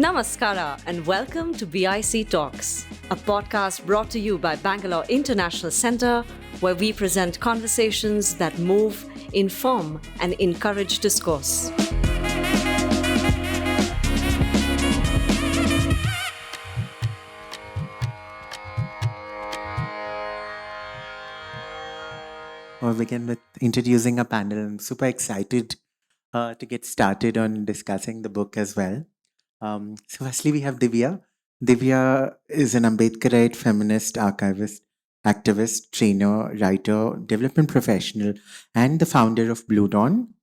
Namaskara and welcome to BIC Talks, a podcast brought to you by Bangalore International Centre, where we present conversations that move, inform, and encourage discourse. We'll begin with introducing a panel. I'm super excited to get started on discussing the book as well. So firstly, we have Divya. Divya is an Ambedkarite feminist archivist, activist, trainer, writer, development professional, and the founder of Blue Dawn,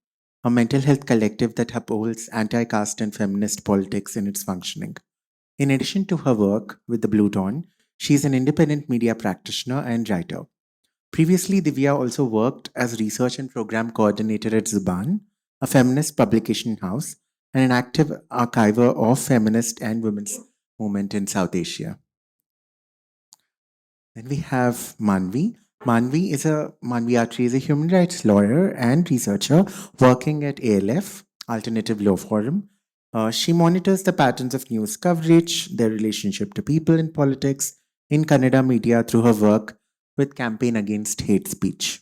a mental health collective that upholds anti-caste and feminist politics in its functioning. In addition to her work with the Blue Dawn, she is an independent media practitioner and writer. Previously, Divya also worked as research and program coordinator at Zuban, a feminist publication house, and an active archiver of feminist and women's movement in South Asia. Then we have Manvi. Manvi Atri is a human rights lawyer and researcher working at ALF, Alternative Law Forum. She monitors the patterns of news coverage, their relationship to people in politics, in Kannada media through her work with Campaign Against Hate Speech.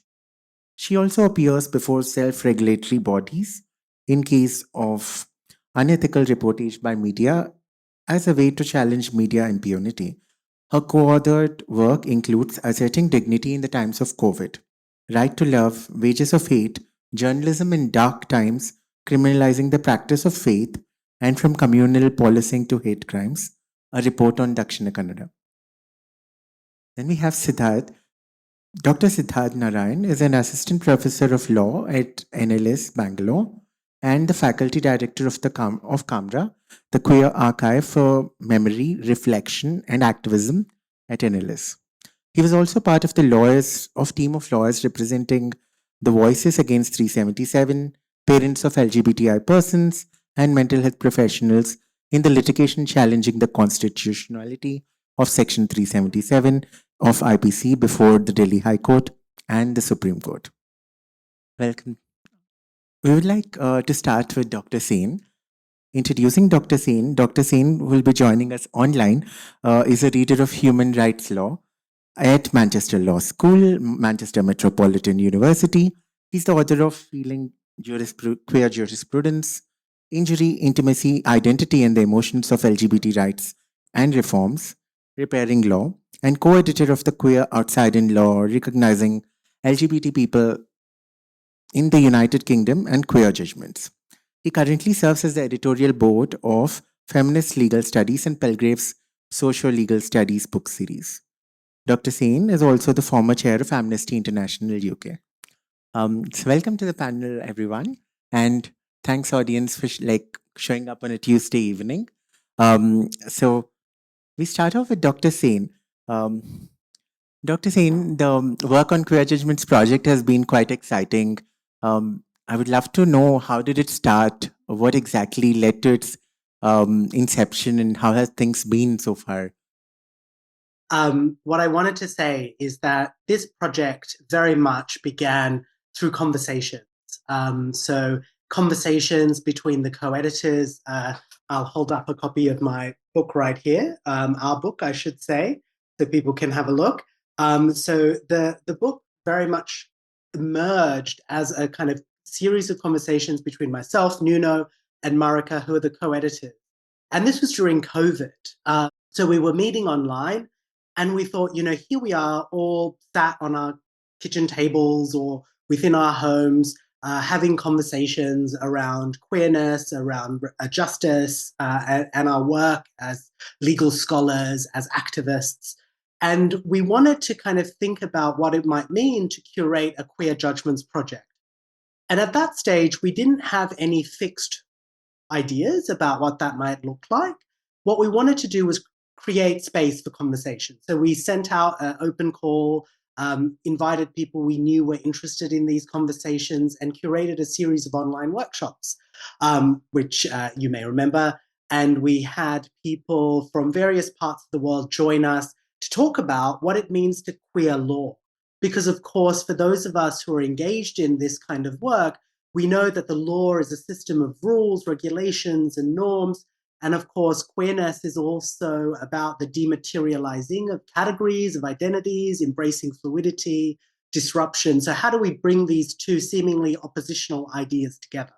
She also appears before self-regulatory bodies in case of unethical reportage by media as a way to challenge media impunity. Her co-authored work includes Asserting Dignity in the Times of COVID, Right to Love, Wages of Hate, Journalism in Dark Times, Criminalizing the Practice of Faith, and From Communal Policing to Hate Crimes, a report on Dakshina Kannada. Then we have Siddharth. Dr. Siddharth Narayan is an assistant professor of law at NLS Bangalore and the faculty director of Kamra, the Queer Archive for Memory, Reflection, and Activism at NLS. He was also part of the team of lawyers representing the Voices Against 377, parents of LGBTI persons, and mental health professionals in the litigation challenging the constitutionality of Section 377 of IPC before the Delhi High Court and the Supreme Court. Welcome. We would like to start with Dr. Sen. Introducing Dr. Sen. Dr. Sen will be joining us online, is a reader of human rights law at Manchester Law School, Manchester Metropolitan University. He's the author of Feeling Queer Jurisprudence, Injury, Intimacy, Identity and the Emotions of LGBT Rights and Reforms, Repairing Law, and co-editor of the Queer Outside in Law, Recognizing LGBT People in the United Kingdom and Queer Judgments. He currently serves as the editorial board of Feminist Legal Studies and Palgrave's Socio-Legal Studies book series. Dr. Sen is also the former chair of Amnesty International UK. So welcome to the panel, everyone, and thanks, audience, for showing up on a Tuesday evening. So we start off with Dr. Sen. Dr. Sen, the work on Queer Judgments project has been quite exciting. I would love to know, how did it start? What exactly led to its inception, and how has things been so far? What I wanted to say is that this project very much began through conversations. So conversations between the co-editors. I'll hold up a copy of my book right here, our book, I should say, so people can have a look. So the book very much emerged as a kind of series of conversations between myself, Nuno, and Marika, who are the co-editors. And this was during COVID. So we were meeting online, and we thought, here we are all sat on our kitchen tables or within our homes, having conversations around queerness, around justice, and our work as legal scholars, as activists. And we wanted to kind of think about what it might mean to curate a Queer Judgments project. And at that stage, we didn't have any fixed ideas about what that might look like. What we wanted to do was create space for conversation. So we sent out an open call, invited people we knew were interested in these conversations, and curated a series of online workshops, which you may remember. And we had people from various parts of the world join us to talk about what it means to queer law. Because, of course, for those of us who are engaged in this kind of work, we know that the law is a system of rules, regulations, and norms And of course, queerness is also about the dematerializing of categories, of identities, embracing fluidity, disruption. So how do we bring these two seemingly oppositional ideas together?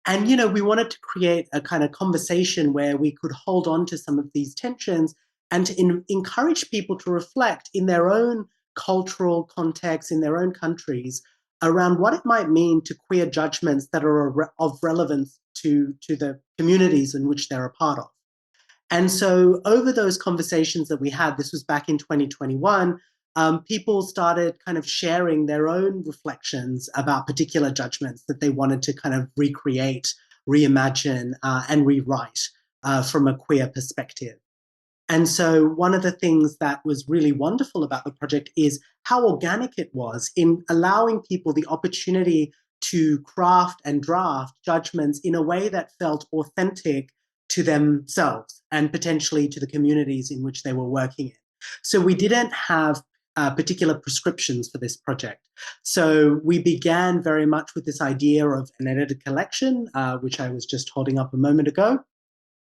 And, we wanted to create a kind of conversation where we could hold on to some of these tensions and to encourage people to reflect in their own cultural context, in their own countries, around what it might mean to queer judgments that are of relevance to the communities in which they're a part of. And so over those conversations that we had, this was back in 2021, people started kind of sharing their own reflections about particular judgments that they wanted to kind of recreate, reimagine, and rewrite from a queer perspective. And so one of the things that was really wonderful about the project is how organic it was in allowing people the opportunity to craft and draft judgments in a way that felt authentic to themselves and potentially to the communities in which they were working in. So we didn't have particular prescriptions for this project. So we began very much with this idea of an edited collection, which I was just holding up a moment ago.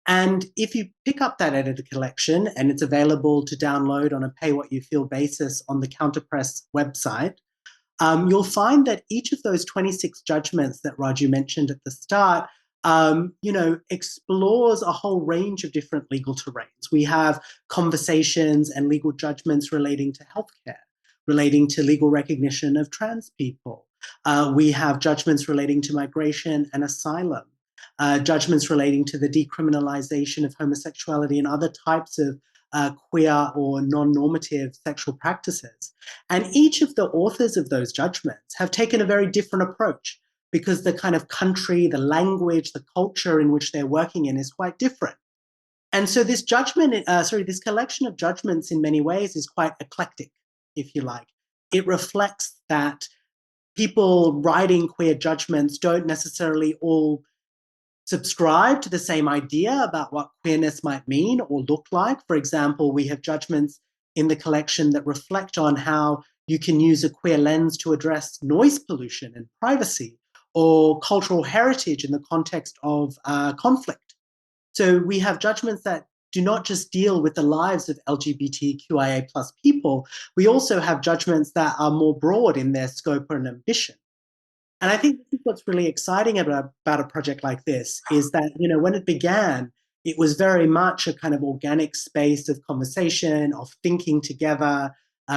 And if you pick up that edited collection, and it's available to download on a pay-what-you-feel basis on the Counterpress website, you'll find that each of those 26 judgments that Raju mentioned at the start, explores a whole range of different legal terrains. We have conversations and legal judgments relating to healthcare, relating to legal recognition of trans people. We have judgments relating to migration and asylum. Judgments relating to the decriminalization of homosexuality and other types of queer or non-normative sexual practices. And each of the authors of those judgments have taken a very different approach because the kind of country, the language, the culture in which they're working in is quite different. And so this this collection of judgments in many ways is quite eclectic, if you like. It reflects that people writing queer judgments don't necessarily all subscribe to the same idea about what queerness might mean or look like. For example, we have judgments in the collection that reflect on how you can use a queer lens to address noise pollution and privacy or cultural heritage in the context of conflict. So we have judgments that do not just deal with the lives of LGBTQIA plus people, we also have judgments that are more broad in their scope and ambition. And I think what's really exciting about a project like this is that, when it began, it was very much a kind of organic space of conversation, of thinking together,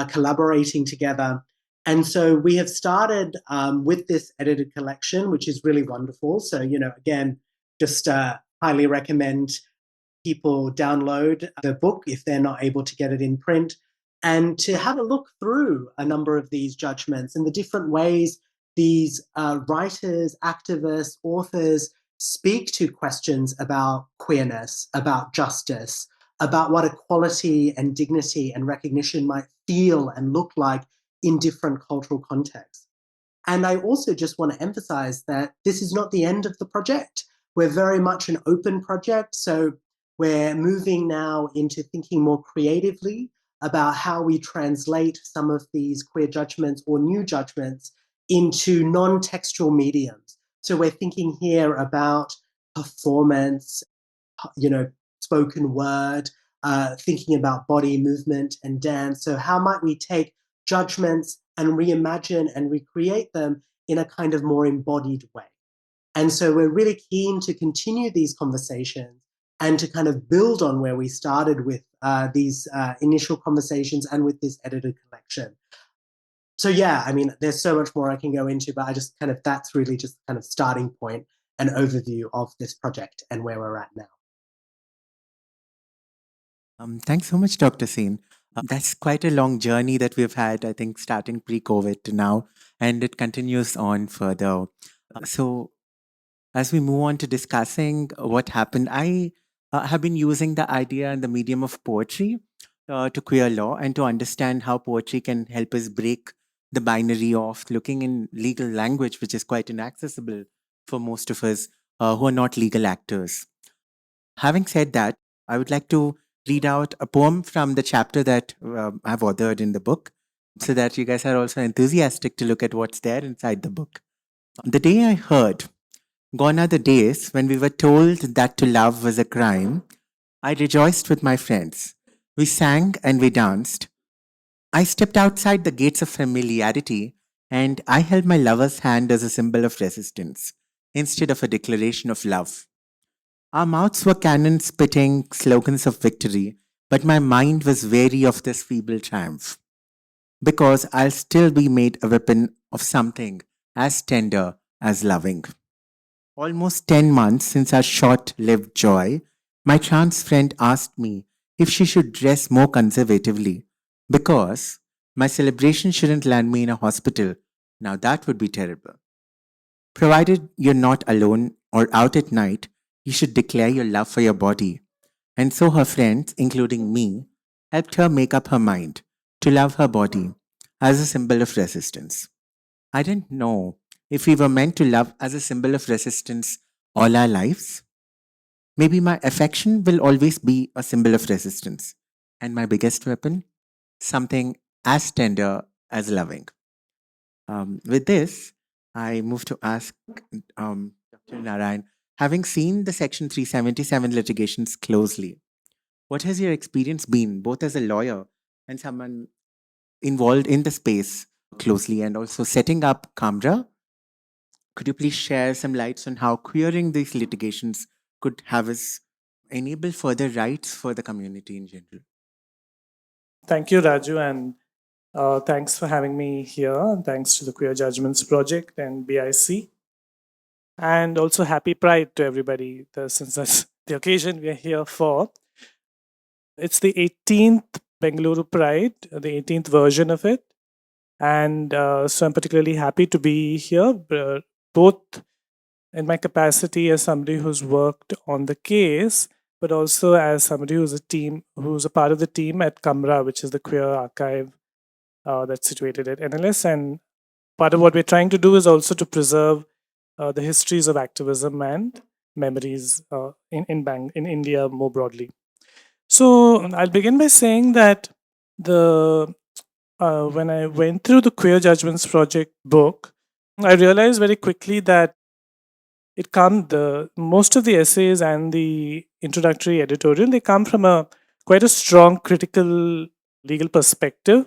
collaborating together. And so we have started with this edited collection, which is really wonderful. So, again, just highly recommend people download the book if they're not able to get it in print, and to have a look through a number of these judgments and the different ways these writers, activists, authors speak to questions about queerness, about justice, about what equality and dignity and recognition might feel and look like in different cultural contexts. And I also just want to emphasize that this is not the end of the project. We're very much an open project. So we're moving now into thinking more creatively about how we translate some of these queer judgments or new judgments into non-textual mediums. So we're thinking here about performance, spoken word, thinking about body movement and dance. So how might we take judgments and reimagine and recreate them in a kind of more embodied way? And so we're really keen to continue these conversations and to kind of build on where we started with these initial conversations and with this edited collection. So yeah, I mean, there's so much more I can go into, but that's really just kind of starting point and overview of this project and where we're at now. Thanks so much, Dr. Sen. That's quite a long journey that we've had, I think, starting pre-COVID to now, and it continues on further. So as we move on to discussing what happened, I have been using the idea and the medium of poetry to queer law and to understand how poetry can help us break the binary of looking in legal language, which is quite inaccessible for most of us who are not legal actors. Having said that, I would like to read out a poem from the chapter that I've authored in the book so that you guys are also enthusiastic to look at what's there inside the book. The day I heard Gone are the days when we were told that to love was a crime. I rejoiced with my friends. We sang and we danced. I stepped outside the gates of familiarity and I held my lover's hand as a symbol of resistance instead of a declaration of love. Our mouths were cannon spitting slogans of victory, but my mind was wary of this feeble triumph because I'll still be made a weapon of something as tender as loving. Almost 10 months since our short lived joy, my trans friend asked me if she should dress more conservatively because my celebration shouldn't land me in a hospital. Now that would be terrible. Provided you're not alone or out at night, you should declare your love for your body. And so her friends, including me, helped her make up her mind to love her body as a symbol of resistance. I didn't know if we were meant to love as a symbol of resistance all our lives. Maybe my affection will always be a symbol of resistance. And my biggest weapon? Something as tender as loving. With this, I move to ask Dr. Narayan, having seen the Section 377 litigations closely, what has your experience been, both as a lawyer and someone involved in the space closely and also setting up Camra? Could you please share some lights on how queering these litigations could have us enable further rights for the community in general? Thank you, Raju, and thanks for having me here. And thanks to the Queer Judgments Project and BIC. And also happy Pride to everybody, since that's the occasion we are here for. It's the 18th Bengaluru Pride, the 18th version of it. And so I'm particularly happy to be here, both in my capacity as somebody who's worked on the case, but also as somebody who's a part of the team at Camra, which is the queer archive that's situated at NLS. And part of what we're trying to do is also to preserve the histories of activism and memories in India more broadly. So I'll begin by saying that when I went through the Queer Judgments Project book, I realized very quickly that most of the essays and the introductory editorial, they come from quite a strong critical legal perspective.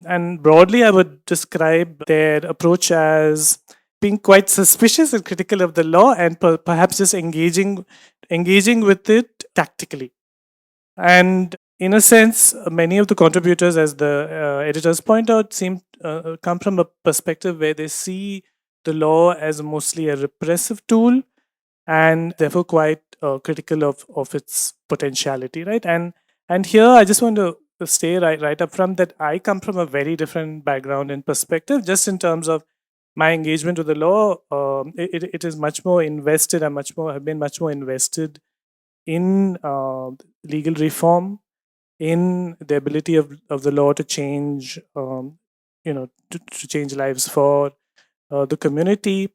And broadly, I would describe their approach as being quite suspicious and critical of the law, and perhaps just engaging with it tactically. And in a sense, many of the contributors, as the editors point out, seem come from a perspective where they see the law as mostly a repressive tool, and therefore quite critical of its potentiality, right? And here I just want to stay right up front that I come from a very different background and perspective, just in terms of my engagement with the law. It is much more invested. Have been much more invested in legal reform, in the ability of the law to change, to change lives for the community,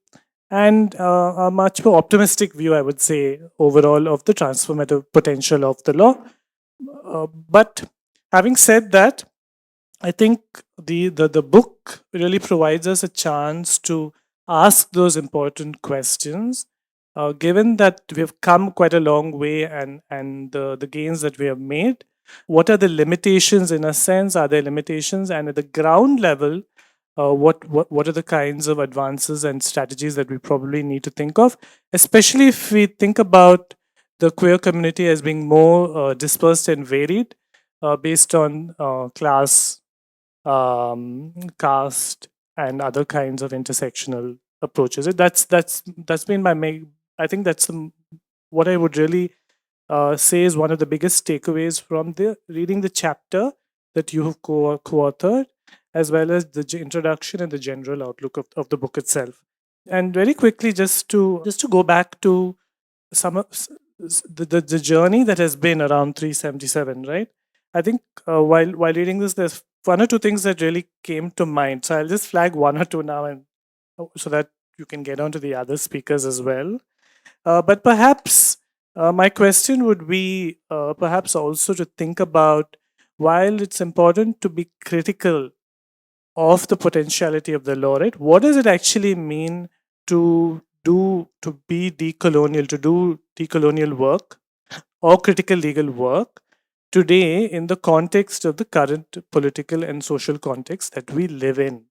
and a much more optimistic view, I would say, overall of the transformative potential of the law. But having said that, I think the book really provides us a chance to ask those important questions. Given that we have come quite a long way, and the gains that we have made, what are the limitations? In a sense, are there limitations? And at the ground level, what are the kinds of advances and strategies that we probably need to think of, especially if we think about the queer community as being more dispersed and varied, based on class, caste, and other kinds of intersectional approaches. That's been my main. I think that's what I would really say is one of the biggest takeaways from reading the chapter that you have co-authored, as well as the introduction and the general outlook of the book itself. And very quickly, just to go back to some of the journey that has been around 377, right? I think while reading this, there's one or two things that really came to mind. So I'll just flag one or two now, and so that you can get on to the other speakers as well. But perhaps my question would be perhaps also to think about, while it's important to be critical of the potentiality of the law, right? What does it actually mean to be decolonial, to do decolonial work or critical legal work today in the context of the current political and social context that we live in.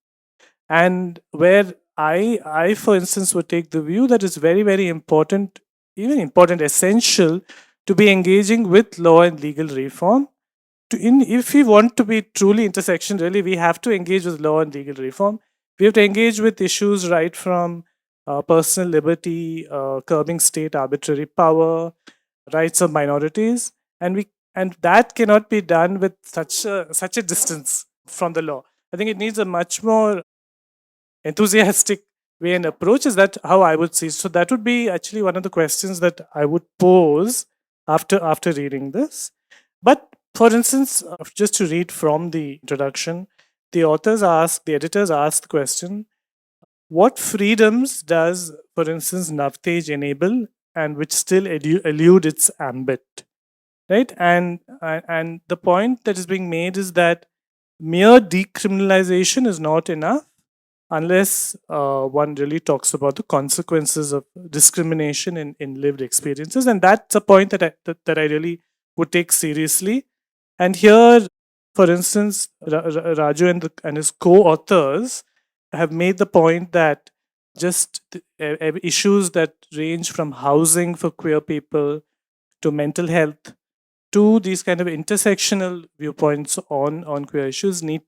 And where I for instance would take the view that it's very, very important, even important, essential to be engaging with law and legal reform. If we want to be truly intersection, really, we have to engage with law and legal reform. We have to engage with issues right from personal liberty, curbing state arbitrary power, rights of minorities, and that cannot be done with such a distance from the law. I think it needs a much more enthusiastic way and approach. Is that how I would see? So that would be actually one of the questions that I would pose after reading this. But for instance, just to read from the introduction, the editors ask the question: what freedoms does, for instance, Navtej enable, and which still elude its ambit, right? And the point that is being made is that mere decriminalization is not enough unless one really talks about the consequences of discrimination in lived experiences, and that's a point that I really would take seriously. And here, for instance, Raju and his co-authors have made the point that just issues that range from housing for queer people to mental health to these kind of intersectional viewpoints on queer issues need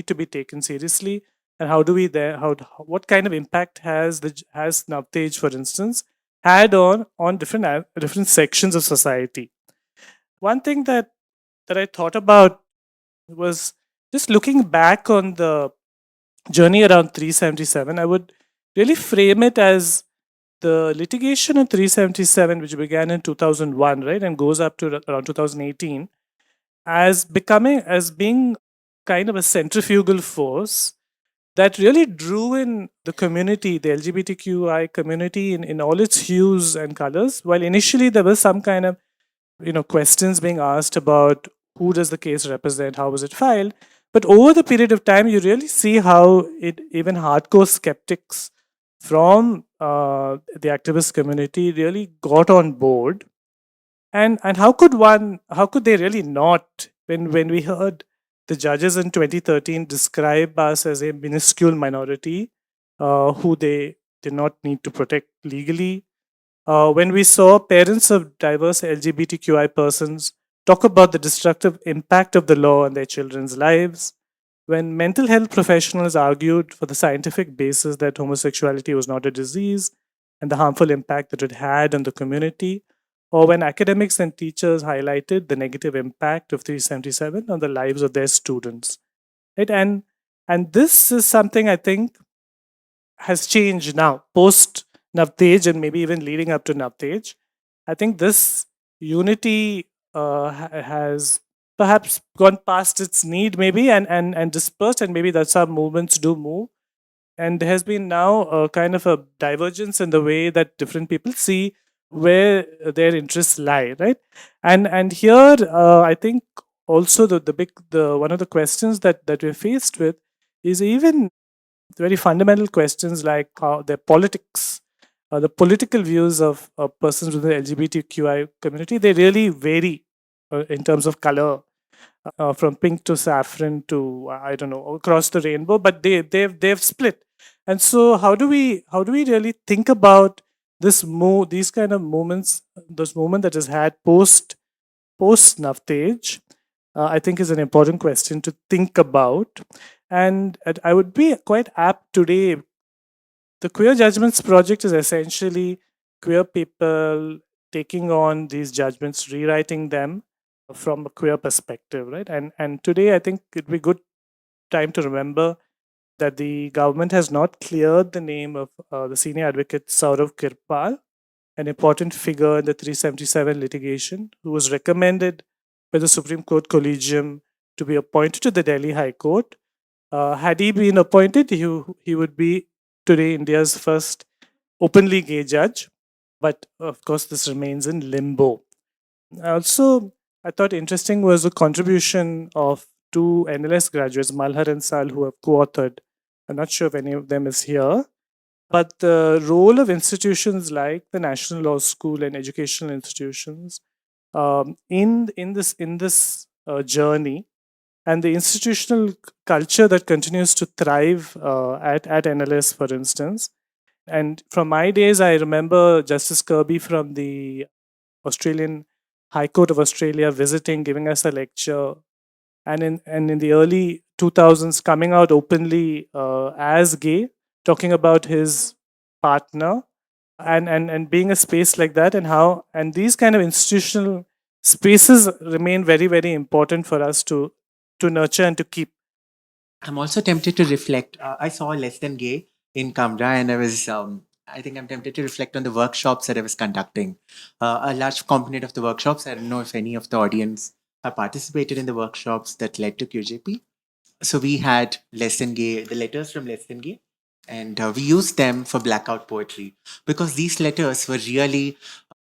to be taken seriously. And how do we there how what kind of impact has Navtej, for instance, had on different sections of society? One thing that I thought about was just looking back on the journey around 377. I would really frame it as the litigation in 377, which began in 2001, right, and goes up to around 2018, as being kind of a centrifugal force that really drew in the community, the LGBTQI community, in all its hues and colors. While initially there was some kind of questions being asked about who does the case represent, how was it filed, but over the period of time, you really see how even hardcore skeptics from the activist community really got on board. And how could they really not, when we heard the judges in 2013 describe us as a minuscule minority who they did not need to protect legally, when we saw parents of diverse LGBTQI persons talk about the destructive impact of the law on their children's lives, when mental health professionals argued for the scientific basis that homosexuality was not a disease and the harmful impact that it had on the community, or when academics and teachers highlighted the negative impact of 377 on the lives of their students. Right? And this is something I think has changed now, post Navtej and maybe even leading up to Navtej. I think this unity has perhaps gone past its need, maybe, and dispersed, and maybe that's how movements do move. And there has been now a kind of a divergence in the way that different people see where their interests lie, right? And here, I think also the one of the questions that we're faced with is even very fundamental questions like how the politics, the political views of persons within the LGBTQI community, they really vary in terms of color, from pink to saffron to I don't know, across the rainbow. But they've split. And so how do we really think about these kind of moments, this moment that is had post Navtej? I think is an important question to think about. And I would be quite apt today. The Queer Judgments Project is essentially queer people taking on these judgments, rewriting them from a queer perspective, right? And today, I think it'd be good time to remember that the government has not cleared the name of the senior advocate Saurav Kirpal, an important figure in the 377 litigation, who was recommended by the Supreme Court Collegium to be appointed to the Delhi High Court. Had he been appointed, he would be today India's first openly gay judge. But of course, this remains in limbo. Also, I thought interesting was the contribution of two NLS graduates, Malhar and Sal, who have co-authored. I'm not sure if any of them is here. But the role of institutions like the National Law School and educational institutions in this journey, and the institutional culture that continues to thrive at NLS, for instance. And from my days, I remember Justice Kirby from the Australian High Court of Australia visiting, giving us a lecture, and in the early 2000s coming out openly as gay, talking about his partner, and being a space like that, and how and these kind of institutional spaces remain very, very important for us to nurture and to keep. I'm also tempted to reflect. I saw Less Than Gay in Camera, and I think I'm tempted to reflect on the workshops that I was conducting. A large component of the workshops, I don't know if any of the audience have participated in the workshops that led to QJP. So we had Less Than Gay, the letters from Less Than Gay, and we used them for blackout poetry because these letters were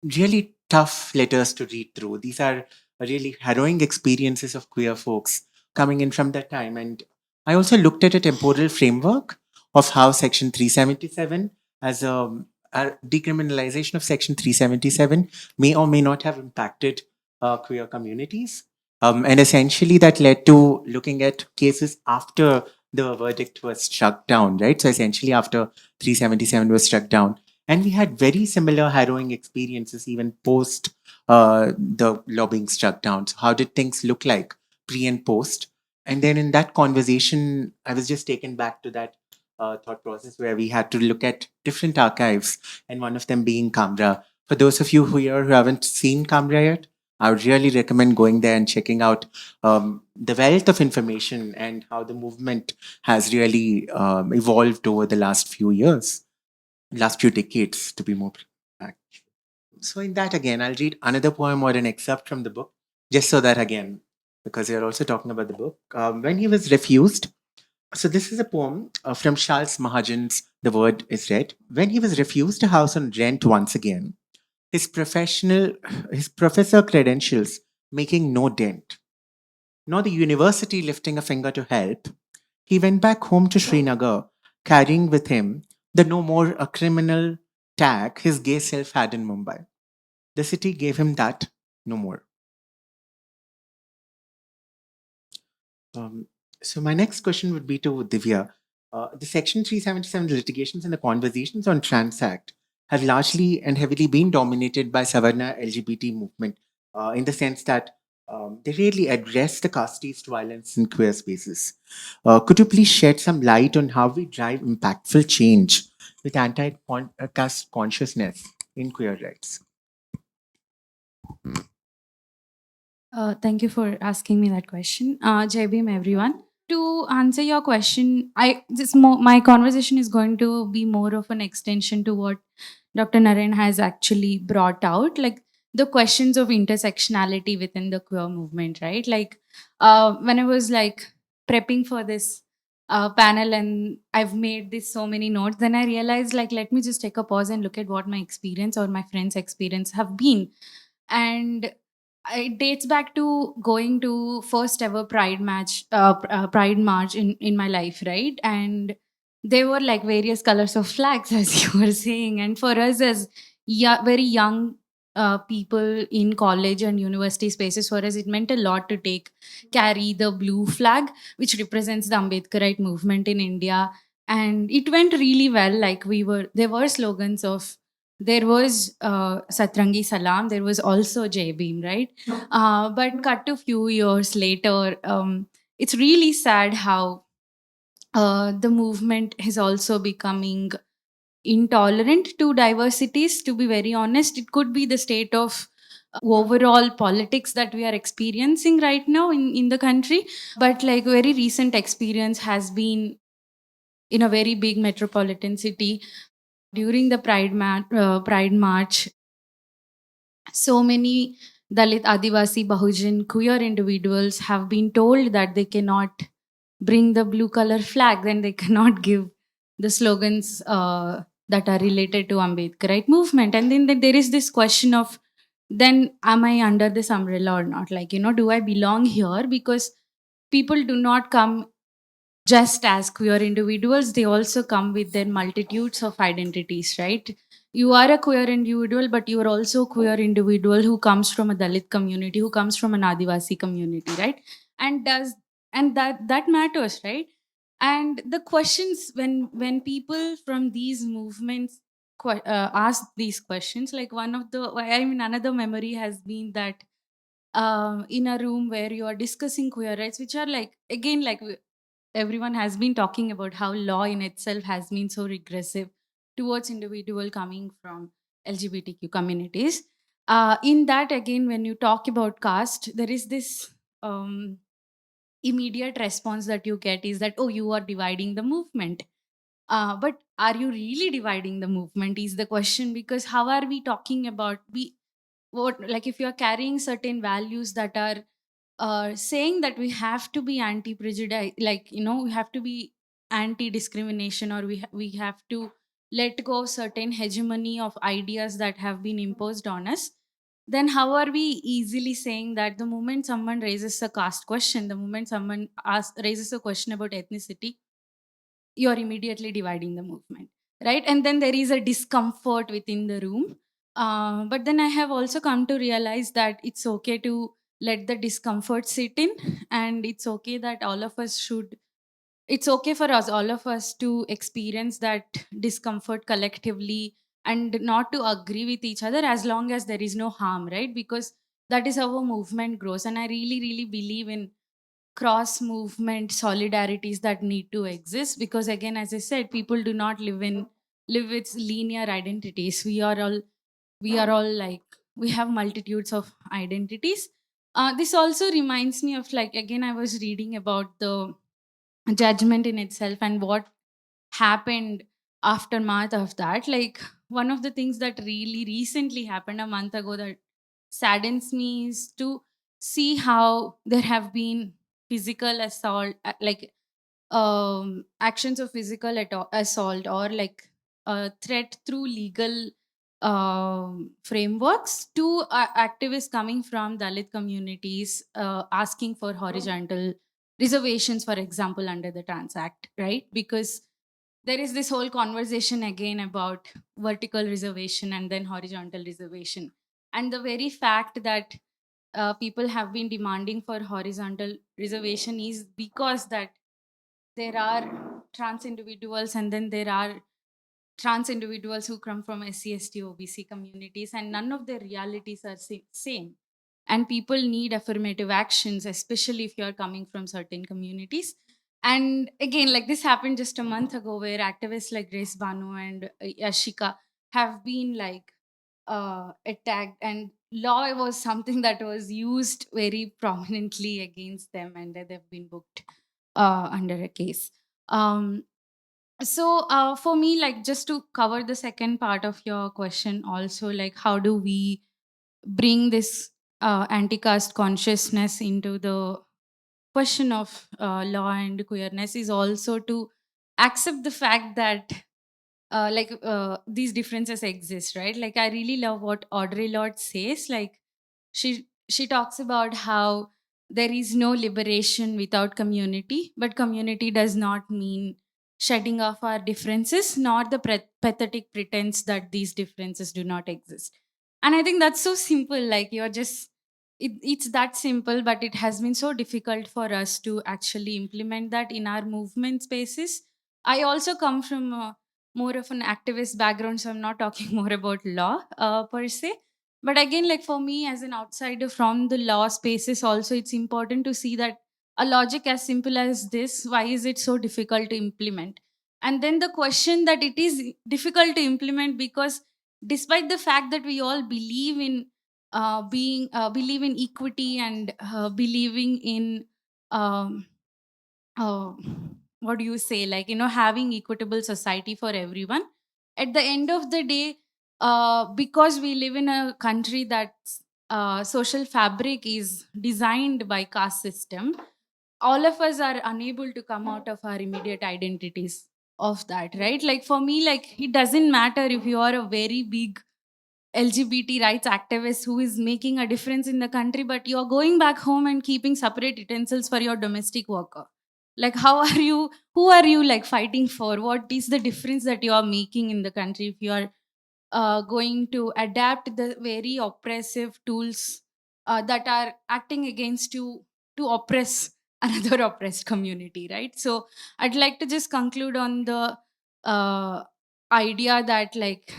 really tough letters to read through. These are really harrowing experiences of queer folks coming in from that time. And I also looked at a temporal framework of how Section 377, as a decriminalization of Section 377, may or may not have impacted queer communities. And essentially, that led to looking at cases after the verdict was struck down, right? So essentially, after 377 was struck down, and we had very similar harrowing experiences even post the law being struck down. So, how did things look like pre and post? And then in that conversation, I was just taken back to that thought process where we had to look at different archives, and one of them being Camera. For those of you who haven't seen Camera yet, I would really recommend going there and checking out the wealth of information and how the movement has really evolved over the last few years, last few decades, to be more exact. So, in that, again, I'll read another poem or an excerpt from the book, just so that, again, because you're also talking about the book. When he was refused, so this is a poem from Charles Mahajan's The Word is Read. When he was refused a house on rent once again, his professor credentials making no dent, nor the university lifting a finger to help, he went back home to Srinagar, carrying with him the no more a criminal tag his gay self had in Mumbai. The city gave him that no more. So my next question would be to Divya. The Section 377 litigations and the conversations on Trans Act have largely and heavily been dominated by Savarna LGBT movement in the sense that they really address the caste-based violence in queer spaces. Could you please shed some light on how we drive impactful change with anti-caste consciousness in queer rights? Thank you for asking me that question. Jai Bhim, everyone. To answer your question, my conversation is going to be more of an extension to what Dr. Naren has actually brought out, like the questions of intersectionality within the queer movement, right? Like when I was like prepping for this panel and I've made this so many notes, then I realized like let me just take a pause and look at what my experience or my friends' experience have been, and it dates back to going to first ever pride march in my life, right? And there were like various colors of flags as you were saying, and for us as very young people in college and university spaces, for us it meant a lot to carry the blue flag which represents the Ambedkarite movement in India. And it went really well. Like there were slogans of, there was Satrangi Salam, there was also Jai Bhim, right? But cut to few years later, it's really sad how the movement is also becoming intolerant to diversities. To be very honest, it could be the state of overall politics that we are experiencing right now in the country. But like very recent experience has been in a very big metropolitan city during the Pride March. So many Dalit, Adivasi, Bahujan, queer individuals have been told that they cannot bring the blue color flag, then they cannot give the slogans that are related to Ambedkarite movement. And then there is this question of, then am I under this umbrella or not? Like, do I belong here? Because people do not come just as queer individuals, they also come with their multitudes of identities, right? You are a queer individual, but you are also a queer individual who comes from a Dalit community, who comes from an Adivasi community, right? And does and that matters, right? And the questions, when people from these movements ask these questions, like one of the, I mean, another memory has been that in a room where you are discussing queer rights, which are like, again, like everyone has been talking about how law in itself has been so regressive towards individual coming from LGBTQ communities. In that, again, when you talk about caste, there is this immediate response that you get is that, oh, you are dividing the movement. But are you really dividing the movement is the question, because how are we talking about, we what, like, if you are carrying certain values that are saying that we have to be anti prejudice, like, you know, we have to be anti discrimination, or we have to let go of certain hegemony of ideas that have been imposed on us, then how are we easily saying that the moment someone raises a caste question, the moment someone raises a question about ethnicity, you're immediately dividing the movement, right? And then there is a discomfort within the room. But then I have also come to realize that it's okay to let the discomfort sit in, and it's okay that all of us should, it's okay for us, all of us, to experience that discomfort collectively and not to agree with each other, as long as there is no harm, right? Because that is how a movement grows. And I really, really believe in cross movement solidarities that need to exist, because again, as I said, people do not live with linear identities. We are all like, we have multitudes of identities. This also reminds me of, like, again, I was reading about the judgment in itself and what happened aftermath of that. Like, one of the things that really recently happened a month ago that saddens me is to see how there have been physical assault, like actions of physical assault, or like a threat through legal frameworks to activists coming from Dalit communities, asking for horizontal reservations, for example, under the Trans Act, right? Because there is this whole conversation again about vertical reservation and then horizontal reservation. And the very fact that people have been demanding for horizontal reservation is because that there are trans individuals, and then there are trans individuals who come from SC/ST OBC communities, and none of their realities are same. And people need affirmative actions, especially if you're coming from certain communities. And again, like, this happened just a month ago, where activists like Grace Banu and Yashika have been like attacked, and law was something that was used very prominently against them, and they've been booked under a case. Um, for me, like, just to cover the second part of your question, also, like, how do we bring this anti-caste consciousness into the question of law and queerness, is also to accept the fact that these differences exist, right? Like, I really love what Audre Lorde says. Like, she talks about how there is no liberation without community, but community does not mean shedding off our differences, nor the pathetic pretense that these differences do not exist. And I think that's so simple. Like, you're just, it's that simple, but it has been so difficult for us to actually implement that in our movement spaces. I also come from more of an activist background, so I'm not talking more about law per se. But again, like, for me as an outsider from the law spaces, also, it's important to see that a logic as simple as this, why is it so difficult to implement? And then the question that it is difficult to implement because, despite the fact that we all believe in believe in equity and believing in um, uh, what do you say, like, you know, having equitable society for everyone, at the end of the day, because we live in a country that social fabric is designed by caste system, all of us are unable to come out of our immediate identities of that, right? Like, for me, like, it doesn't matter if you are a very big LGBT rights activist who is making a difference in the country, but you're going back home and keeping separate utensils for your domestic worker. Like, who are you like fighting for? What is the difference that you are making in the country if you are going to adapt the very oppressive tools that are acting against you to oppress another oppressed community, right? So I'd like to just conclude on the uh, idea that, like,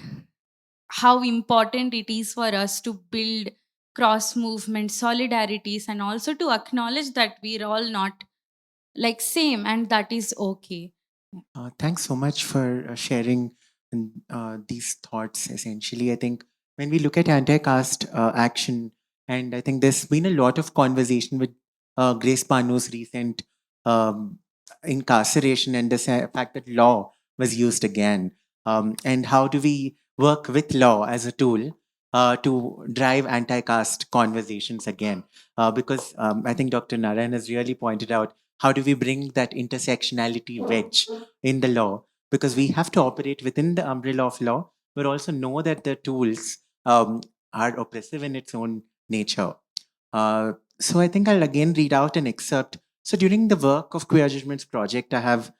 how important it is for us to build cross movement solidarities, and also to acknowledge that we're all not like same, and that is okay. Thanks so much for sharing these thoughts. Essentially, I think when we look at anti-caste action, and I think there's been a lot of conversation with Grace Panu's recent um, incarceration and the fact that law was used again, and how do we work with law as a tool to drive anti-caste conversations again? Because I think Dr. Narayan has really pointed out, how do we bring that intersectionality wedge in the law, because we have to operate within the umbrella of law, but also know that the tools are oppressive in its own nature. So I think I'll again read out an excerpt. So during the work of Queer Judgments Project, I have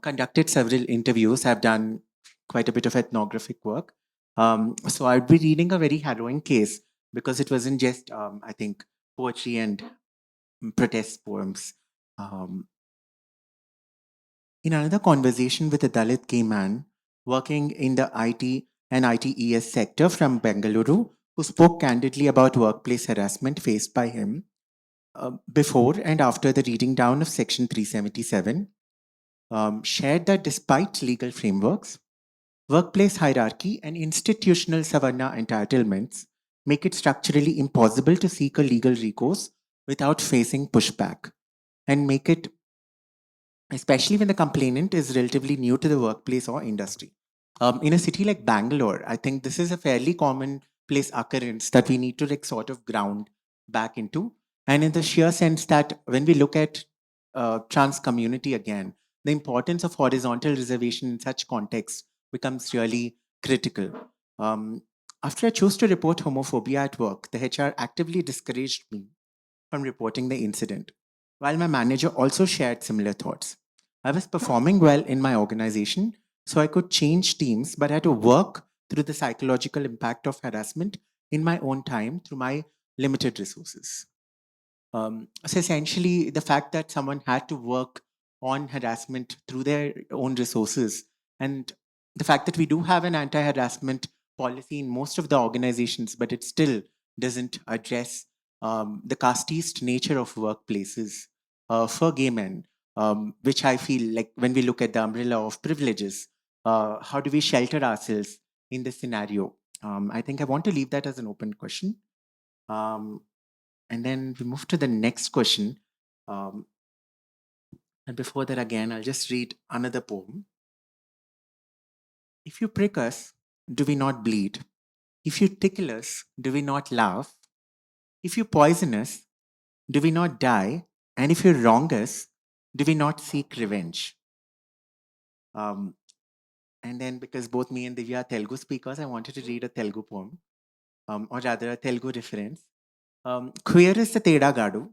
conducted several interviews. I've done quite a bit of ethnographic work. So I'd be reading a very harrowing case, because it wasn't just, I think, poetry and protest poems. Um, in another conversation with a Dalit gay man working in the IT and ITES sector from Bengaluru, who spoke candidly about workplace harassment faced by him before and after the reading down of Section 377, shared that despite legal frameworks, workplace hierarchy and institutional savarna entitlements make it structurally impossible to seek a legal recourse without facing pushback, and make it, especially when the complainant is relatively new to the workplace or industry. In a city like Bangalore, I think this is a fairly commonplace occurrence that we need to like sort of ground back into. And in the sheer sense that when we look at trans community again, the importance of horizontal reservation in such contexts becomes really critical. Um, After I chose to report homophobia at work, the HR actively discouraged me from reporting the incident, while my manager also shared similar thoughts. I was performing well in my organization, so I could change teams, but I had to work through the psychological impact of harassment in my own time through my limited resources. So essentially, the fact that someone had to work on harassment through their own resources, and the fact that we do have an anti harassment policy in most of the organizations, but it still doesn't address the casteist nature of workplaces for gay men, which I feel like when we look at the umbrella of privileges, how do we shelter ourselves in this scenario? I think I want to leave that as an open question. Um, and then we move to the next question. Um, and before that, again, I'll just read another poem. If you prick us, do we not bleed? If you tickle us, do we not laugh? If you poison us, do we not die? And if you wrong us, do we not seek revenge? Um, and then, because both me and Divya are Telugu speakers, I wanted to read a Telugu poem, or rather a Telugu reference. Queer is the Tedagadu,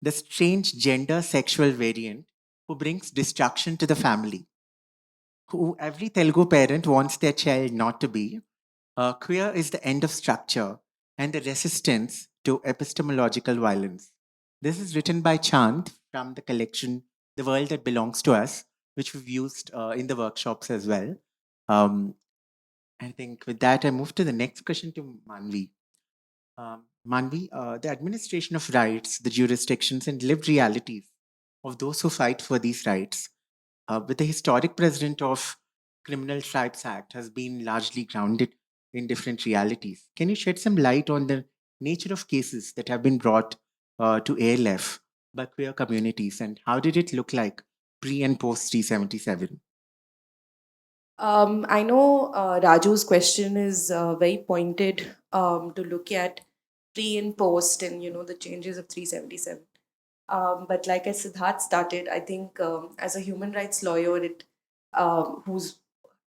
the strange gender sexual variant who brings destruction to the family, who every Telugu parent wants their child not to be. Queer is the end of structure and the resistance to epistemological violence. This is written by Chand from the collection The World That Belongs to Us, which we've used in the workshops as well. Um, I think with that, I move to the next question to Manvi. Manvi, the administration of rights, the jurisdictions, and lived realities of those who fight for these rights, with the historic precedent of Criminal Tribes Act, has been largely grounded in different realities. Can you shed some light on the nature of cases that have been brought to ALF by queer communities, and how did it look like pre and post 377? I know Raju's question is very pointed to look at pre and post and the changes of 377. But like as Siddharth started, I think as a human rights lawyer, who's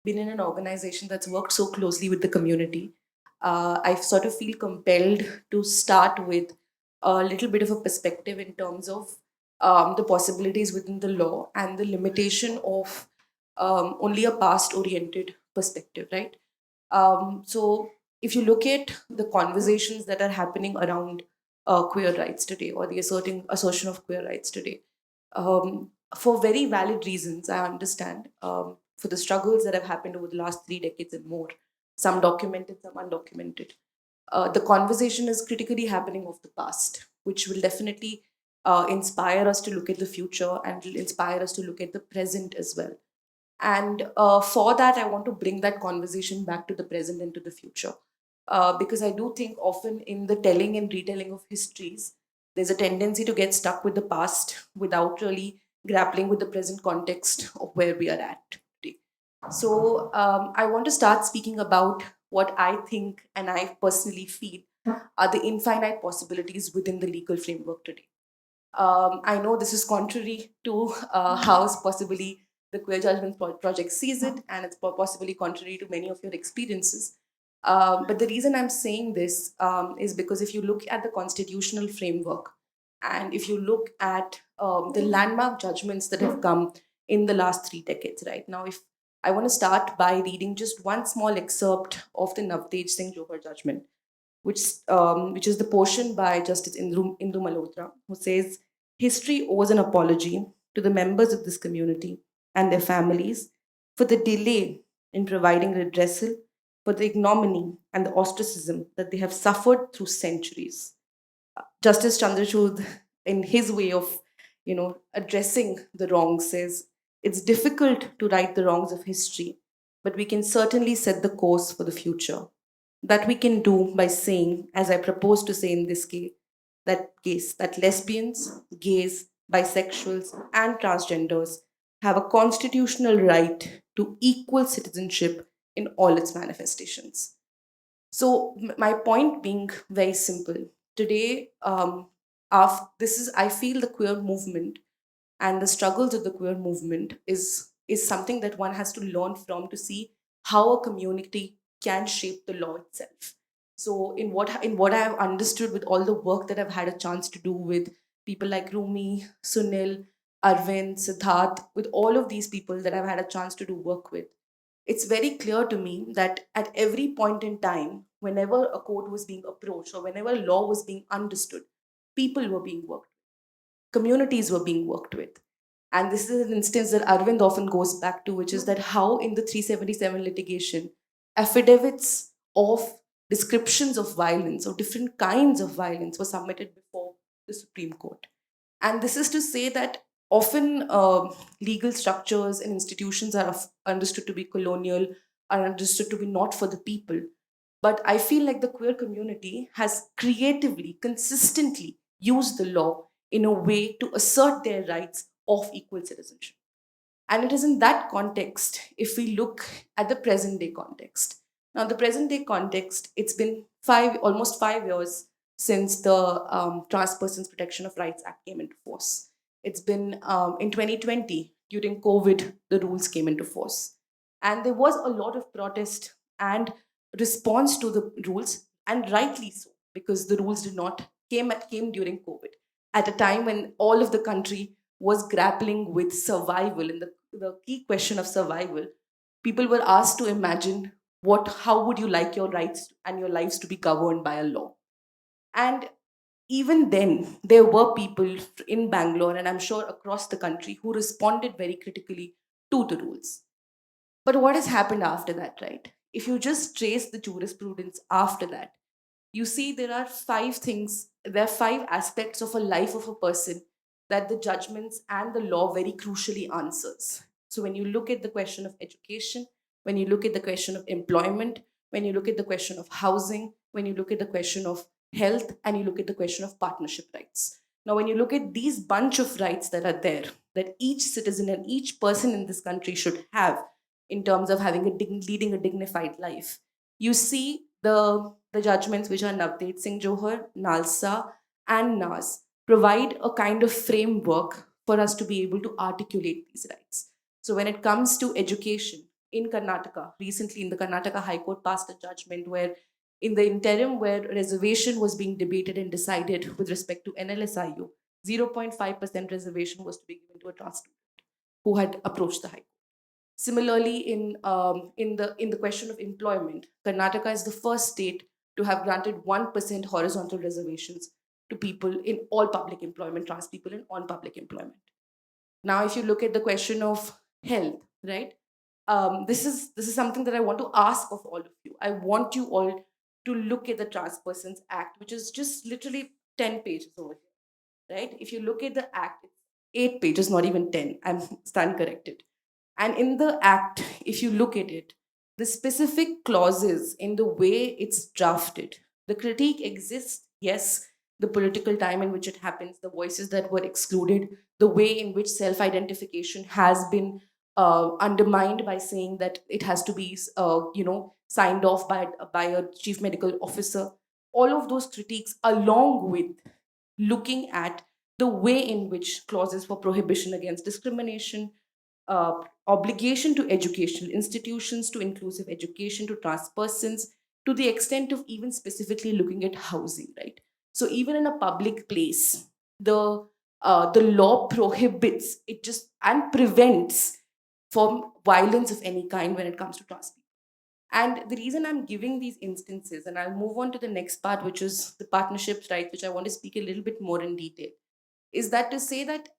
been in an organization that's worked so closely with the community, I sort of feel compelled to start with a little bit of a perspective in terms of the possibilities within the law and the limitation of only a past oriented perspective, right? So if you look at the conversations that are happening around queer rights today, or the assertion of queer rights today, for very valid reasons, I understand, for the struggles that have happened over the last 3 decades and more, some documented, some undocumented. The conversation is critically happening of the past, which will definitely inspire us to look at the future and will inspire us to look at the present as well. And for that, I want to bring that conversation back to the present and to the future. Because I do think often in the telling and retelling of histories, there's a tendency to get stuck with the past without really grappling with the present context of where we are at today. So I want to start speaking about what I think and I personally feel are the infinite possibilities within the legal framework today. I know this is contrary to how possibly the Queer Judgment Project sees it, and it's possibly contrary to many of your experiences. But the reason I'm saying this is because if you look at the constitutional framework and if you look at the landmark judgments that have come in the last 3 decades, right now, if I want to start by reading just one small excerpt of the Navtej Singh Johar judgment, which is the portion by Justice Indu Malhotra, who says, "History owes an apology to the members of this community and their families for the delay in providing redressal for the ignominy and the ostracism that they have suffered through centuries." Justice Chandrachud, in his way of, addressing the wrongs, says, "It's difficult to right the wrongs of history, but we can certainly set the course for the future. That we can do by saying, as I propose to say in this case, that lesbians, gays, bisexuals, and transgenders have a constitutional right to equal citizenship in all its manifestations." So my point being very simple. Today, I feel the queer movement and the struggles of the queer movement is something that one has to learn from to see how a community can shape the law itself. So in what I have understood with all the work that I've had a chance to do with people like Rumi, Sunil, Arvind, Siddharth, with all of these people that I've had a chance to do work with, it's very clear to me that at every point in time, whenever a court was being approached or whenever a law was being understood, people were being worked, communities were being worked with. And this is an instance that Arvind often goes back to, which is that how in the 377 litigation, affidavits of descriptions of violence or different kinds of violence were submitted before the Supreme Court. And this is to say that often legal structures and institutions are understood to be colonial, are understood to be not for the people. But I feel like the queer community has creatively, consistently used the law in a way to assert their rights of equal citizenship. And it is in that context, if we look at the present day context. Now, the present day context, it's been almost 5 years since the Trans-Persons Protection of Rights Act came into force. It's been in 2020, during COVID, the rules came into force. And there was a lot of protest and response to the rules, and rightly so, because the rules came during COVID, at a time when all of the country was grappling with survival and the key question of survival. People were asked to imagine how would you like your rights and your lives to be governed by a law. And even then, there were people in Bangalore, and I'm sure across the country, who responded very critically to the rules. But what has happened after that, right? If you just trace the jurisprudence after that, you see there are 5 aspects of a life of a person that the judgments and the law very crucially answers. So when you look at the question of education, when you look at the question of employment, when you look at the question of housing, when you look at the question of health, and you look at the question of partnership rights. Now, when you look at these bunch of rights that are there, that each citizen and each person in this country should have in terms of leading a dignified life, you see the judgments which are Navtej Singh Johar, Nalsa, and Nas provide a kind of framework for us to be able to articulate these rights. So when it comes to education in Karnataka, recently in the Karnataka High Court passed a judgment where in the interim where reservation was being debated and decided with respect to NLSIU, 0.5% reservation was to be given to a trans student who had approached the High Court. Similarly, in the question of employment, Karnataka is the first state to have granted 1% horizontal reservations to people in all public employment, trans people in all public employment. Now, if you look at the question of health, right? This is something that I want to ask of all of you. I want you all to look at the Trans Persons Act, which is just literally 10 pages over here, right? If you look at the act, it's 8 pages, not even 10. I'm stand corrected. And in the act, if you look at it, the specific clauses in the way it's drafted, the critique exists, yes, the political time in which it happens, the voices that were excluded, the way in which self identification has been undermined by saying that it has to be, signed off by a chief medical officer. All of those critiques, along with looking at the way in which clauses for prohibition against discrimination, obligation to educational institutions, to inclusive education, to trans persons, to the extent of even specifically looking at housing, right? So even in a public place, the law prohibits it just and prevents from violence of any kind when it comes to trans people. And the reason I'm giving these instances, and I'll move on to the next part, which is the partnerships, right, which I want to speak a little bit more in detail, is that to say that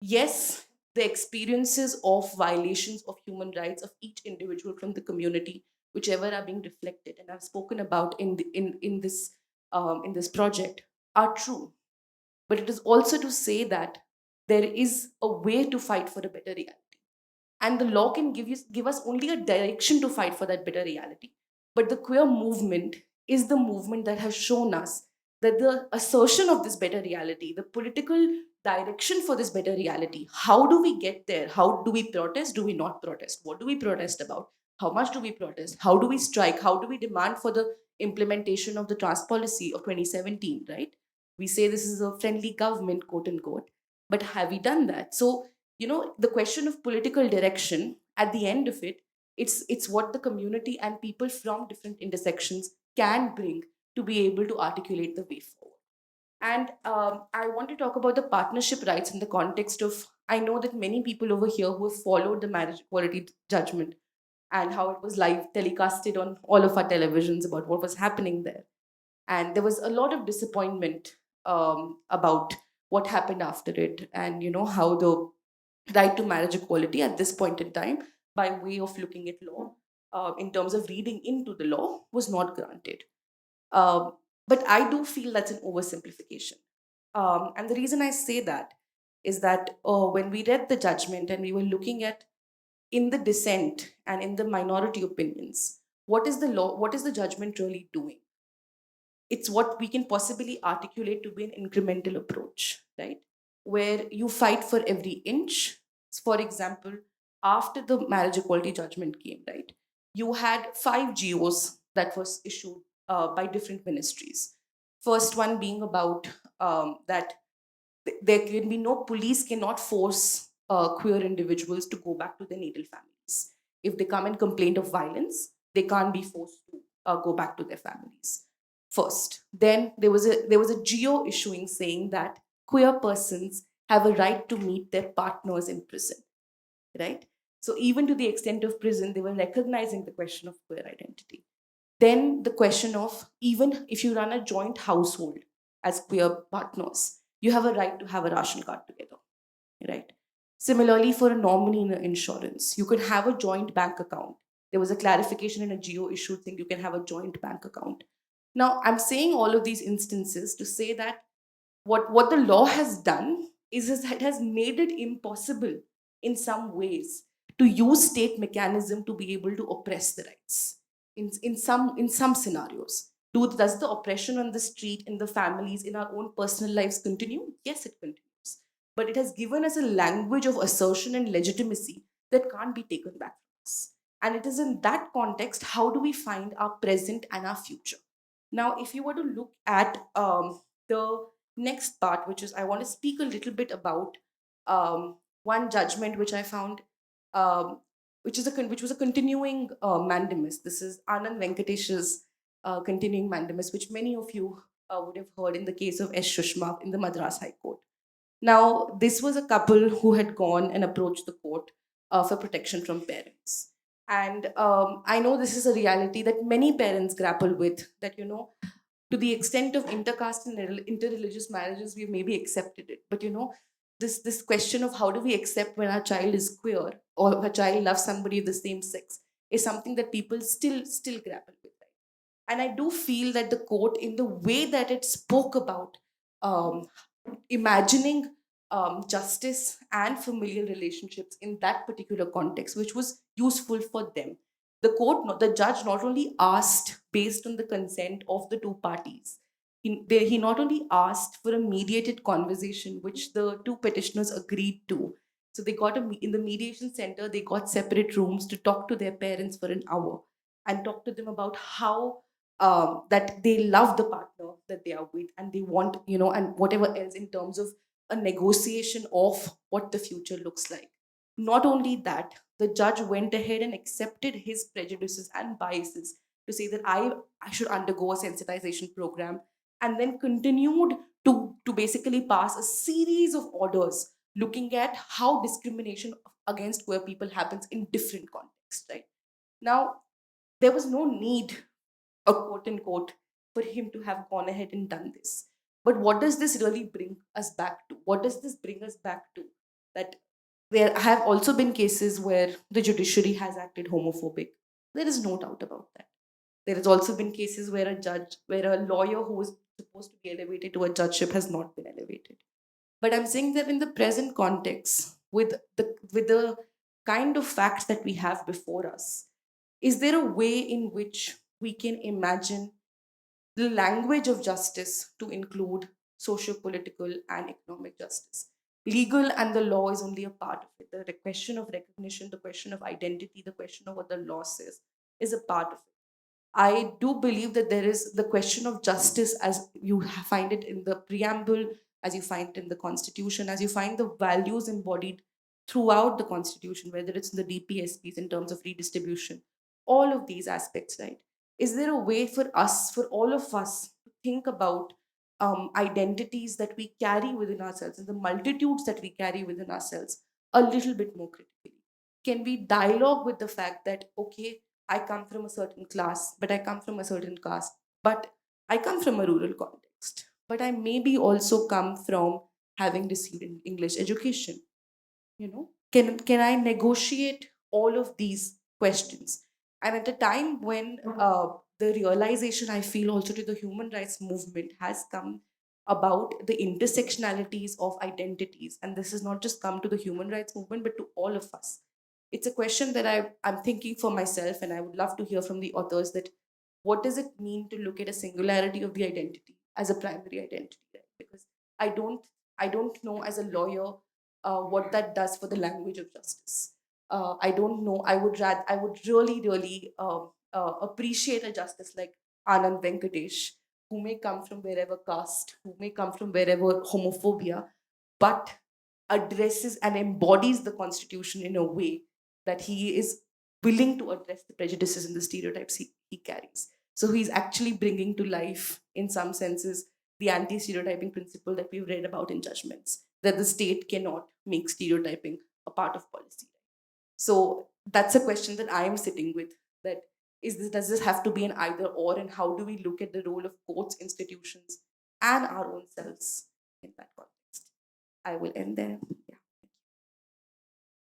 yes, the experiences of violations of human rights of each individual from the community, whichever are being reflected and I've spoken about in this project, are true. But it is also to say that there is a way to fight for a better reality, and the law can give us only a direction to fight for that better reality. But the queer movement is the movement that has shown us that the assertion of this better reality, the political direction for this better reality, how do we get there? How do we protest? Do we not protest? What do we protest about? How much do we protest? How do we strike? How do we demand for the implementation of the trans policy of 2017, right? We say this is a friendly government, quote unquote, but have we done that? So the question of political direction, at the end of it, it's what the community and people from different intersections can bring to be able to articulate the way forward. And I want to talk about the partnership rights in the context of, I know that many people over here who have followed the marriage equality judgment and how it was live telecasted on all of our televisions about what was happening there, and there was a lot of disappointment about what happened after it, and how the right to marriage equality at this point in time, by way of looking at law, in terms of reading into the law, was not granted. But I do feel that's an oversimplification. And the reason I say that is that when we read the judgment and we were looking at in the dissent and in the minority opinions, what is the law, what is the judgment really doing? It's what we can possibly articulate to be an incremental approach, right? Where you fight for every inch. For example, after the marriage equality judgment came, right, you had 5 GOs that was issued by different ministries. First one being about that there can be no police cannot force queer individuals to go back to their natal families. If they come and complain of violence, they can't be forced to go back to their families. First, then there was a GO issuing saying that queer persons have a right to meet their partners in prison, right? So even to the extent of prison, they were recognizing the question of queer identity. Then the question of, even if you run a joint household as queer partners, you have a right to have a ration card together, right? Similarly, for a nominee in insurance, you could have a joint bank account. There was a clarification in a GO issue saying you can have a joint bank account. Now, I'm saying all of these instances to say that what the law has done is it has made it impossible in some ways to use state mechanism to be able to oppress the rights in some scenarios. Does the oppression on the street, in the families, in our own personal lives continue? Yes, it continues, but it has given us a language of assertion and legitimacy that can't be taken back from us. And it is in that context, how do we find our present and our future? Now, if you were to look at the next part, which is I want to speak a little bit about one judgment which I found, which was a continuing mandamus. This is Anand Venkatesh's continuing mandamus, which many of you would have heard in the case of S. Shushma in the Madras High Court. Now, this was a couple who had gone and approached the court for protection from parents. And I know this is a reality that many parents grapple with, that, to the extent of intercaste and interreligious marriages, we've maybe accepted it. But, this question of how do we accept when our child is queer or if a child loves somebody of the same sex is something that people still grapple with. Right? And I do feel that the court, in the way that it spoke about um, imagining justice and familial relationships in that particular context, which was useful for them. The judge not only asked based on the consent of the two parties, he not only asked for a mediated conversation, which the two petitioners agreed to. So they got in the mediation center, they got separate rooms to talk to their parents for an hour and talk to them about how that they love the partner that they are with and they want, and whatever else in terms of a negotiation of what the future looks like. Not only that, the judge went ahead and accepted his prejudices and biases to say that I should undergo a sensitization program, and then continued to basically pass a series of orders looking at how discrimination against queer people happens in different contexts, right? Now, there was no need, a quote unquote, for him to have gone ahead and done this. But what does this really bring us back to? What does this bring us back to? That there have also been cases where the judiciary has acted homophobic. There is no doubt about that. There has also been cases where a lawyer who was supposed to be elevated to a judgeship has not been elevated. But I'm saying that in the present context, with the kind of facts that we have before us, is there a way in which we can imagine the language of justice to include socio-political and economic justice? Legal and the law is only a part of it. The question of recognition, the question of identity, the question of what the law says is a part of it. I do believe that there is the question of justice as you find it in the preamble, as you find it in the constitution, as you find the values embodied throughout the constitution, whether it's in the DPSPs in terms of redistribution, all of these aspects, right? Is there a way for us, for all of us, to think about identities that we carry within ourselves and the multitudes that we carry within ourselves a little bit more critically? Can we dialogue with the fact that, okay, I come from a certain class, but I come from a certain caste, but I come from a rural context, but I maybe also come from having received an English education. Can I negotiate all of these questions? And at a time when the realization, I feel, also to the human rights movement has come about the intersectionalities of identities, and this has not just come to the human rights movement but to all of us. It's a question that I'm thinking for myself, and I would love to hear from the authors that what does it mean to look at a singularity of the identity as a primary identity, right? Because i don't I don't know as a lawyer what that does for the language of justice. I don't know. I would really appreciate a justice like Anand Venkatesh, who may come from wherever caste, who may come from wherever homophobia, but addresses and embodies the constitution in a way that he is willing to address the prejudices and the stereotypes he carries. So he's actually bringing to life, in some senses, the anti stereotyping principle that we've read about in judgments, that the state cannot make stereotyping a part of policy. So that's a question that I am sitting with. That does this have to be an either or, and how do we look at the role of courts, institutions, and our own selves in that context? I will end there. Yeah.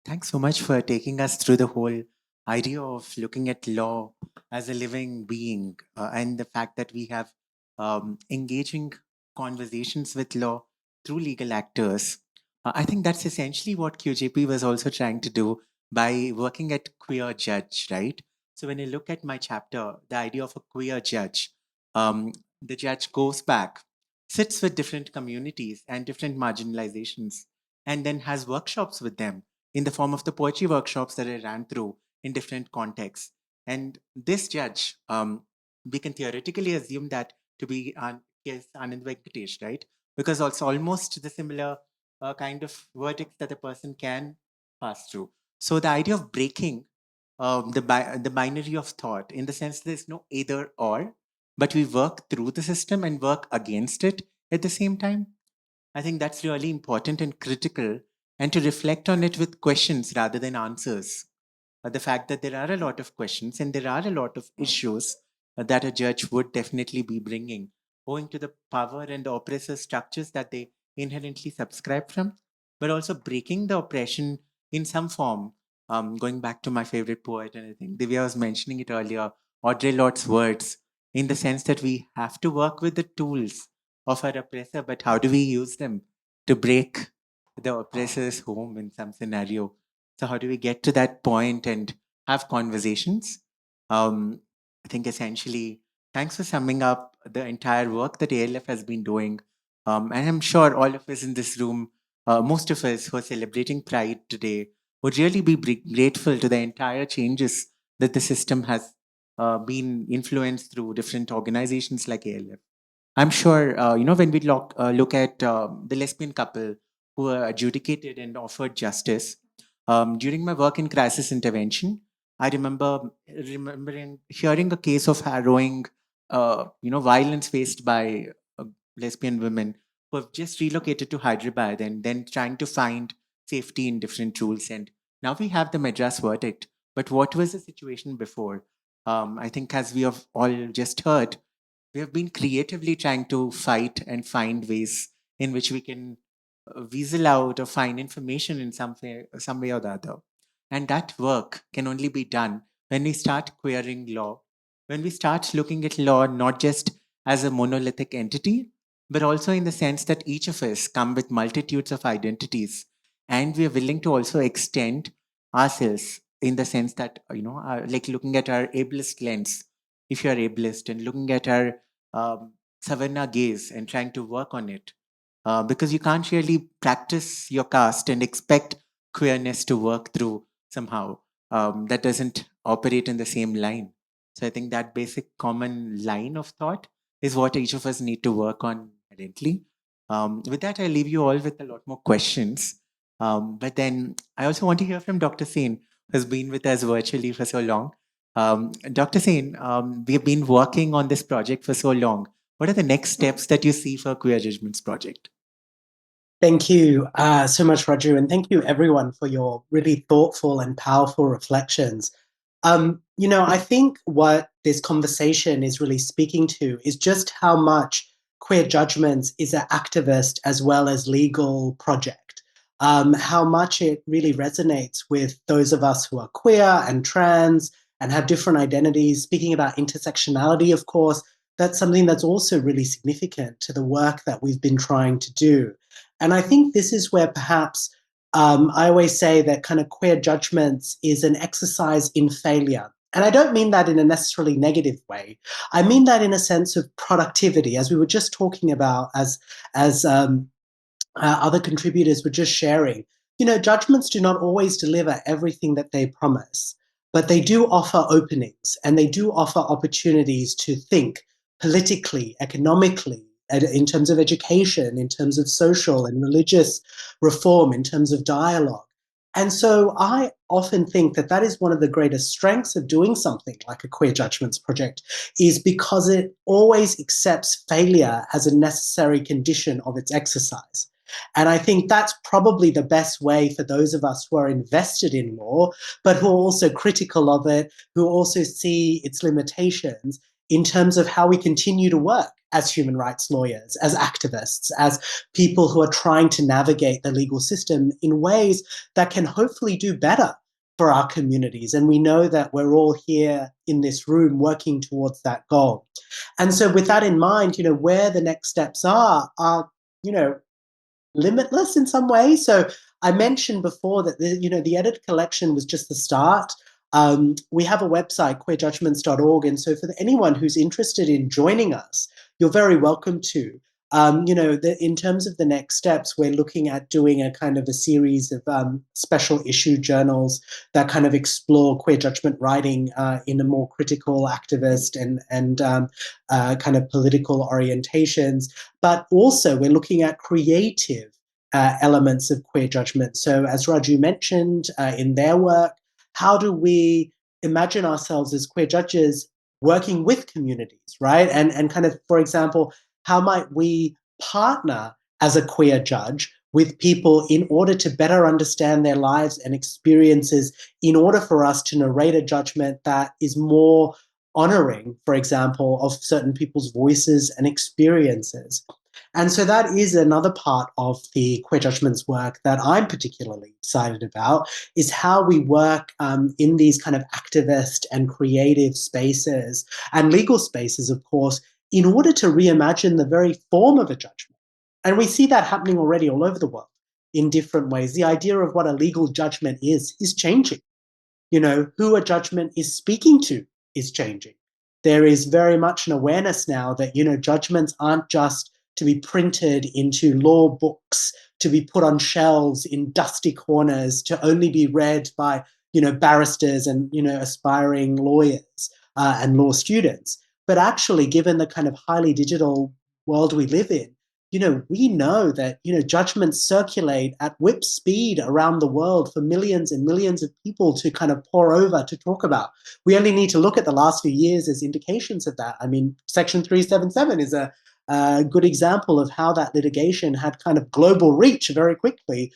Thanks so much for taking us through the whole idea of looking at law as a living being and the fact that we have engaging conversations with law through legal actors. I think that's essentially what QJP was also trying to do by working at queer judge, right? So when you look at my chapter, the idea of a queer judge, the judge goes back, sits with different communities and different marginalizations, and then has workshops with them in the form of the poetry workshops that I ran through in different contexts. And this judge, we can theoretically assume that to be yes, Anand Venkatesh, right? Because it's almost the similar kind of verdicts that a person can pass through. So the idea of breaking the binary of thought, in the sense there's no either or, but we work through the system and work against it at the same time. I think that's really important and critical, and to reflect on it with questions rather than answers. The fact that there are a lot of questions and there are a lot of issues that a judge would definitely be bringing, owing to the power and the oppressor structures that they inherently subscribe from, but also breaking the oppression in some form. Going back to my favorite poet, and I think Divya was mentioning it earlier, Audre Lorde's words, in the sense that we have to work with the tools of our oppressor, but how do we use them to break the oppressor's home in some scenario? So how do we get to that point and have conversations? I think essentially, thanks for summing up the entire work that ALF has been doing. And I'm sure all of us in this room, most of us who are celebrating Pride today, would really be grateful to the entire changes that the system has been influenced through different organizations like ALF. I'm sure, when we look at the lesbian couple who were adjudicated and offered justice, during my work in crisis intervention, I remember remembering hearing a case of harrowing, violence faced by lesbian women who have just relocated to Hyderabad and then trying to find safety in different rules. And now we have the Madras verdict. But what was the situation before? I think, as we have all just heard, we have been creatively trying to fight and find ways in which we can weasel out or find information in some way or the other. And that work can only be done when we start querying law, when we start looking at law not just as a monolithic entity, but also in the sense that each of us come with multitudes of identities, and we are willing to also extend ourselves in the sense that, like looking at our ableist lens, if you're ableist, and looking at our Savarna gaze and trying to work on it. Because you can't really practice your caste and expect queerness to work through somehow. That doesn't operate in the same line. So I think that basic common line of thought is what each of us need to work on currently. With that, I leave you all with a lot more questions. But then I also want to hear from Dr. Sen, who's been with us virtually for so long. Dr. Sen, we have been working on this project for so long. What are the next steps that you see for Queer Judgments project? Thank you so much, Raju, and thank you everyone for your really thoughtful and powerful reflections. I think what this conversation is really speaking to is just how much Queer Judgments is an activist as well as legal project. How much it really resonates with those of us who are queer and trans and have different identities. Speaking about intersectionality, of course, that's something that's also really significant to the work that we've been trying to do. And I think this is where perhaps I always say that kind of Queer Judgments is an exercise in failure. And I don't mean that in a necessarily negative way. I mean that in a sense of productivity, as we were just talking about, as other contributors were just sharing. Judgments do not always deliver everything that they promise, but they do offer openings and they do offer opportunities to think politically, economically, in terms of education, in terms of social and religious reform, in terms of dialogue. And so I often think that that is one of the greatest strengths of doing something like a Queer Judgments project, is because it always accepts failure as a necessary condition of its exercise. And I think that's probably the best way for those of us who are invested in law, but who are also critical of it, who also see its limitations, in terms of how we continue to work as human rights lawyers, as activists, as people who are trying to navigate the legal system in ways that can hopefully do better for our communities. And we know that we're all here in this room working towards that goal. And so with that in mind, where the next steps are, limitless in some way. So I mentioned before that the edit collection was just the start. We have a website, queerjudgments.org, and so for anyone who's interested in joining us, you're very welcome to. In terms of the next steps, we're looking at doing a kind of a series of special issue journals that kind of explore queer judgment writing in a more critical, activist and kind of political orientations. But also we're looking at creative elements of queer judgment. So as Raju mentioned in their work, how do we imagine ourselves as queer judges working with communities, right? And kind of, for example, how might we partner as a queer judge with people in order to better understand their lives and experiences, in order for us to narrate a judgment that is more honoring, for example, of certain people's voices and experiences. And so that is another part of the queer judgments work that I'm particularly excited about, is how we work in these kind of activist and creative spaces and legal spaces, of course, in order to reimagine the very form of a judgment. And we see that happening already all over the world in different ways. The idea of what a legal judgment is changing. Who a judgment is speaking to is changing. There is very much an awareness now that, judgments aren't just to be printed into law books, to be put on shelves in dusty corners, to only be read by, barristers and, aspiring lawyers and law students. But actually, given the kind of highly digital world we live in, we know that, judgments circulate at whip speed around the world for millions and millions of people to kind of pour over to talk about. We only need to look at the last few years as indications of that. I mean, Section 377 is a good example of how that litigation had kind of global reach very quickly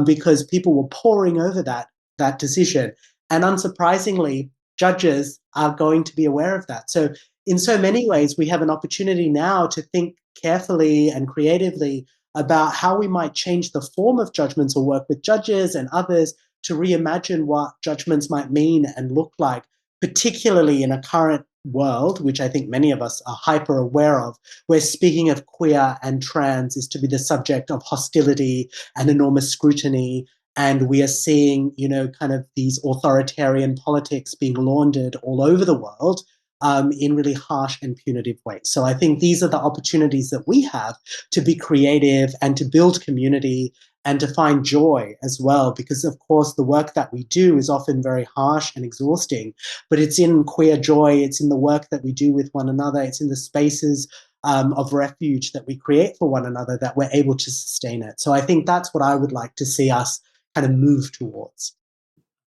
because people were pouring over that decision. And unsurprisingly, judges are going to be aware of that. So in so many ways, we have an opportunity now to think carefully and creatively about how we might change the form of judgments or work with judges and others to reimagine what judgments might mean and look like, particularly in a current world, which I think many of us are hyper aware of, where speaking of queer and trans is to be the subject of hostility and enormous scrutiny. And we are seeing, kind of these authoritarian politics being laundered all over the world in really harsh and punitive ways. So I think these are the opportunities that we have to be creative and to build community and to find joy as well, because of course the work that we do is often very harsh and exhausting, but it's in queer joy, it's in the work that we do with one another, it's in the spaces of refuge that we create for one another that we're able to sustain it. So I think that's what I would like to see us kind of move towards.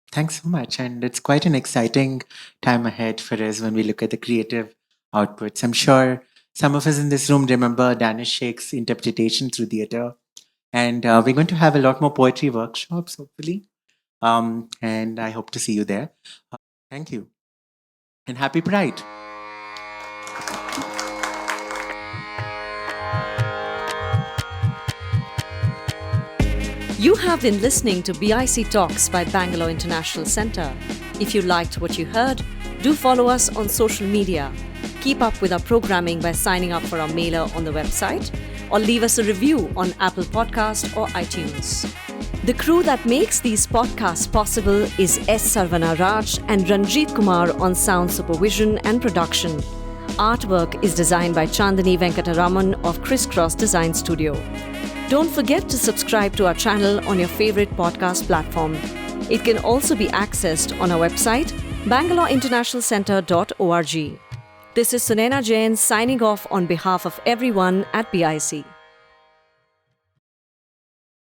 Thanks so much. And it's quite an exciting time ahead for us when we look at the creative outputs. I'm sure some of us in this room remember Danish Sheikh's interpretation through theatre. And we're going to have a lot more poetry workshops, hopefully. And I hope to see you there. Thank you. And happy Pride. You have been listening to BIC Talks by Bangalore International Centre. If you liked what you heard, do follow us on social media. Keep up with our programming by signing up for our mailer on the website or leave us a review on Apple Podcast or iTunes. The crew that makes these podcasts possible is S. Sarvana Raj and Ranjit Kumar on sound supervision and production. Artwork is designed by Chandani Venkataraman of Crisscross Design Studio. Don't forget to subscribe to our channel on your favorite podcast platform. It can also be accessed on our website, bangaloreinternationalcentre.org. This is Sunaina Jain signing off on behalf of everyone at BIC.